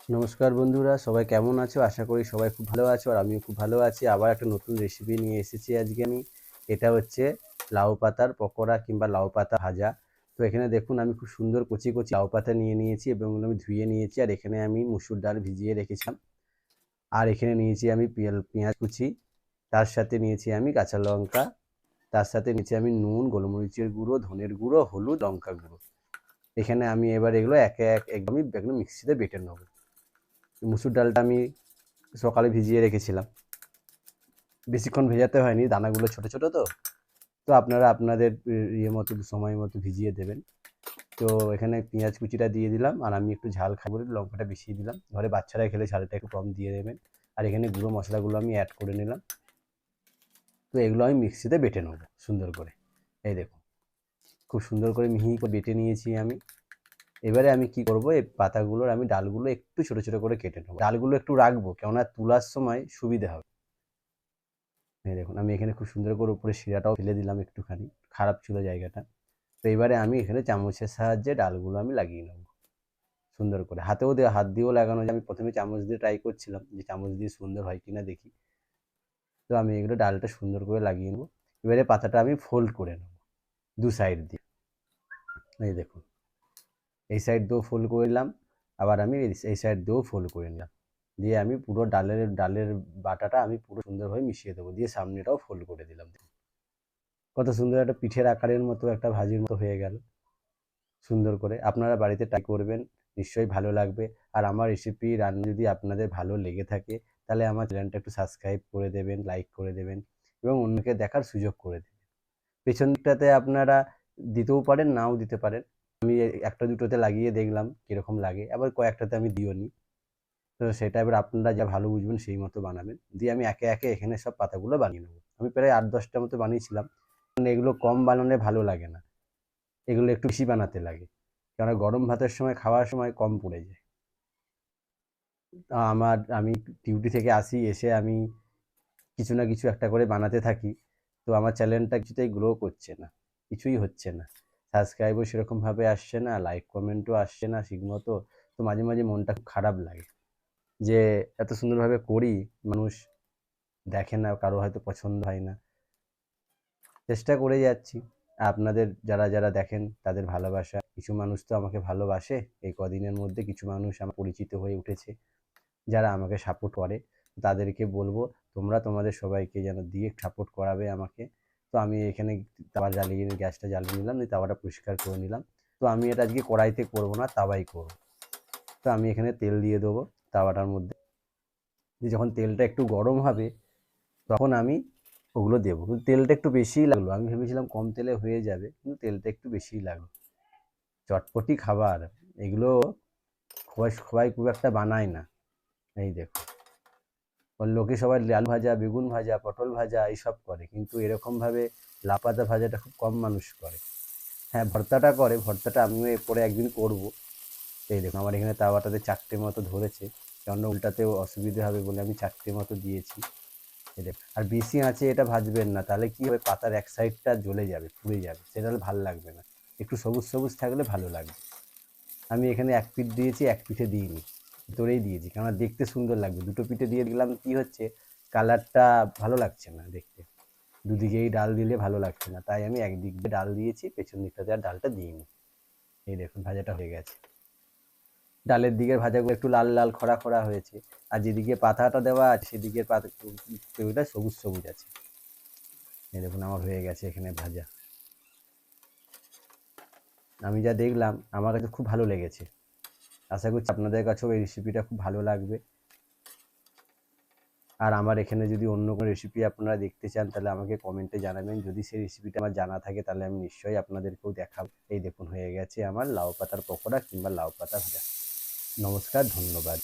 নমস্কার বন্ধুরা, সবাই কেমন আছো? আশা করি সবাই খুব ভালো আছো আর আমিও খুব ভালো আছি। আবার একটা নতুন রেসিপি নিয়ে এসেছি আজকে আমি। এটা হচ্ছে লাউ পাতার পকোড়া কিংবা লাউ পাতা ভাজা। তো এখানে দেখুন আমি খুব সুন্দর কচি কচি লাউ পাতা নিয়ে নিয়েছি এবং এগুলো আমি ধুয়ে নিয়েছি। আর এখানে আমি মুসুর ডাল ভিজিয়ে রেখেছিলাম। আর এখানে নিয়েছি আমি পেঁয়াজ কুচি, তার সাথে নিয়েছি আমি কাঁচা লঙ্কা, তার সাথে নিয়েছি আমি নুন, গোলমরিচের গুঁড়ো, ধনের গুঁড়ো, হলুদ, লঙ্কা গুঁড়ো। এখানে আমি এবার এগুলো একে এক একদমই একদম মিক্সিতে বেটে নেবো। মুসুর ডালটা আমি সকালে ভিজিয়ে রেখেছিলাম, বেশিক্ষণ ভেজাতে হয়নি, দানাগুলো ছোট ছোট তো। তো আপনারা আপনাদের ইয়ে মতো সময় মতো ভিজিয়ে দেবেন। তো এখানে পেঁয়াজ কুচিটা দিয়ে দিলাম, আর আমি একটু ঝাল খাবো বলে লঙ্কাটা বেশি দিলাম। ঘরে বাচ্চারা খেলে ঝালটা একটু কম দিয়ে দেবেন। আর এখানে গুঁড়ো মশলাগুলো আমি অ্যাড করে নিলাম। তো এগুলো আমি মিক্সিতে বেটে নেবো সুন্দর করে। এই দেখুন, খুব সুন্দর করে মিহি করে বেটে নিয়েছি আমি। এবারে আমি কি করব, এই পাতাগুলোর আমি ডালগুলো একটু ছোট ছোট করে কেটে নেবো। ডালগুলো একটু রাখবো, কেননা তোলার সময় সুবিধা হবে। এই দেখুন আমি এখানে খুব সুন্দর করে উপরে শিরাটাও ফেলে দিলাম, একটুখানি খারাপ ছিল জায়গাটা। তো এবারে আমি এখানে চামচের সাহায্যে ডালগুলো আমি লাগিয়ে নেব সুন্দর করে। হাত দিয়েও লাগানো যায়। আমি প্রথমে চামচ দিয়ে ট্রাই করছিলাম যে চামচ দিয়ে সুন্দর হয় কিনা দেখি। তো আমি এগুলো ডালটা সুন্দর করে লাগিয়ে নেবো। এবারে পাতাটা আমি ফোল্ড করে নেব দু সাইড দিয়ে। এই দেখুন, এই সাইড দিয়েও ফোল্ড করে নিলাম, আবার আমি এই সাইড দিয়েও ফোল্ড করে নিলাম। দিয়ে আমি পুরো ডালের ডালের বাটাটা আমি পুরো সুন্দরভাবে মিশিয়ে দেবো। দিয়ে সামনেটাও ফোল্ড করে দিলাম। কত সুন্দর একটা পিঠের আকারের মতো একটা ভাজির মতো হয়ে গেল সুন্দর করে। আপনারা বাড়িতে ট্রাই করবেন, নিশ্চয়ই ভালো লাগবে। আর আমার রেসিপি রান্না যদি আপনাদের ভালো লেগে থাকে, তাহলে আমার চ্যানেলটা একটু সাবস্ক্রাইব করে দেবেন, লাইক করে দেবেন এবং অন্যকে দেখার সুযোগ করে দেবেন। পেছন দিকটাতে আপনারা দিতেও পারেন, নাও দিতে পারেন। আমি একটা দুটোতে লাগিয়ে দেখলাম কীরকম লাগে, আবার কয়েকটাতে আমি দিও নি। তো সেটা এবার আপনারা যা ভালো বুঝবেন সেই মতো বানাবেন। দিয়ে আমি একে একে এখানে সব পাতাগুলো বানিয়ে নেবো। আমি প্রায় 8-10টা মতো বানিয়েছিলাম। মানে এগুলো কম বানালে ভালো লাগে না, এগুলো একটু বেশি বানাতে লাগে, কেননা গরম ভাতের সময় খাওয়ার সময় কম পড়ে যায়। আমি ডিউটি থেকে আসি, এসে আমি কিছু না কিছু একটা করে বানাতে থাকি। তো আমার চ্যানেলটা কিছুতেই গ্রো করছে না, কিছুই হচ্ছে না। সাবস্ক্রাইবও সেরকমভাবে আসছে না, লাইক কমেন্টও আসছে না ঠিকমতো। তো মাঝে মাঝে মনটা খুব খারাপ লাগে যে এত সুন্দরভাবে করি, মানুষ দেখে না, কারো হয়তো পছন্দ হয় না। চেষ্টা করে যাচ্ছি। আপনাদের যারা যারা দেখেন তাদের ভালোবাসা, কিছু মানুষ তো আমাকে ভালোবাসে। এই কদিনের মধ্যে কিছু মানুষ আমার পরিচিত হয়ে উঠেছে, যারা আমাকে সাপোর্ট করে। তাদেরকে বলবো তোমরা তোমাদের সবাইকে যেন দিয়ে সাপোর্ট করাবে আমাকে। তো আমি এখানে গ্যাসটা জ্বালিয়ে নিলাম, দিয়ে তাওয়াটা পরিষ্কার করে নিলাম। তো আমি এটা আজকে কড়াইতে করবো না, তাওয়াই করবো। তো আমি এখানে তেল দিয়ে দেবো তাওয়াটার মধ্যে। দিয়ে যখন তেলটা একটু গরম হবে, তখন আমি ওগুলো দেবো। কিন্তু তেলটা একটু বেশিই লাগলো, আমি ভেবেছিলাম কম তেলে হয়ে যাবে, কিন্তু তেলটা একটু বেশিই লাগলো। চটপটি খাবার এগুলো সবাই খুব একটা বানায় না। এই দেখো, লোকে সবাই আলু ভাজা, বেগুন ভাজা, পটল ভাজা এইসব করে, কিন্তু এরকমভাবে লাউ পাতা ভাজাটা খুব কম মানুষ করে। হ্যাঁ, ভর্তাটা করে, ভর্তাটা আমিও এরপরে একদিন করব। এই দেখুন আমার এখানে তাওয়াটাতে 4টে মতো ধরেছে, কেননা উল্টাতেও অসুবিধা হবে বলে আমি 4টে মতো দিয়েছি। এই দেখুন, আর বেশি আঁচে এটা ভাজবেন না, তাহলে কি হবে, পাতার এক সাইডটা জ্বলে যাবে, পুড়ে যাবে, সেটা ভালো লাগবে না। একটু সবুজ সবুজ থাকলে ভালো লাগবে। আমি এখানে এক পিঠ দিয়েছি, এক পিঠে দিইনি, ভিতরেই দিয়েছি, কেননা দেখতে সুন্দর লাগবে। দুটো পিঠে দিয়ে দিলাম, কি হচ্ছে, কালারটা ভালো লাগছে না দেখতে। দুদিকেই ডাল দিলে ভালো লাগছে না, তাই আমি একদিক দিয়ে ডাল দিয়েছি, পেছন দিকটাতে আর ডালটা দিইনি। এই দেখুন ভাজাটা হয়ে গেছে। ডালের দিকের ভাজাগুলো একটু লাল লাল খরা খরা হয়েছে, আর যেদিকে পাতাটা দেওয়া আছে সেদিকের পাতা সবুজ সবুজ আছে। এই দেখুন আমার হয়ে গেছে এখানে ভাজা। আমি যা দেখলাম আমার কাছে খুব ভালো লেগেছে। আশা করছি আপনাদের কাছেও এই রেসিপিটা খুব ভালো লাগবে। আর আমার এখানে যদি অন্য কোনো রেসিপি আপনারা দেখতে চান, তাহলে আমাকে কমেন্টে জানাবেন। যদি সেই রেসিপিটা আমার জানা থাকে, তাহলে আমি নিশ্চয়ই আপনাদেরকেও দেখাবো। এই দেখুন হয়ে গেছে আমার লাউ পাতার পকোড়া কিংবা লাউ পাতা ভাজা। নমস্কার, ধন্যবাদ।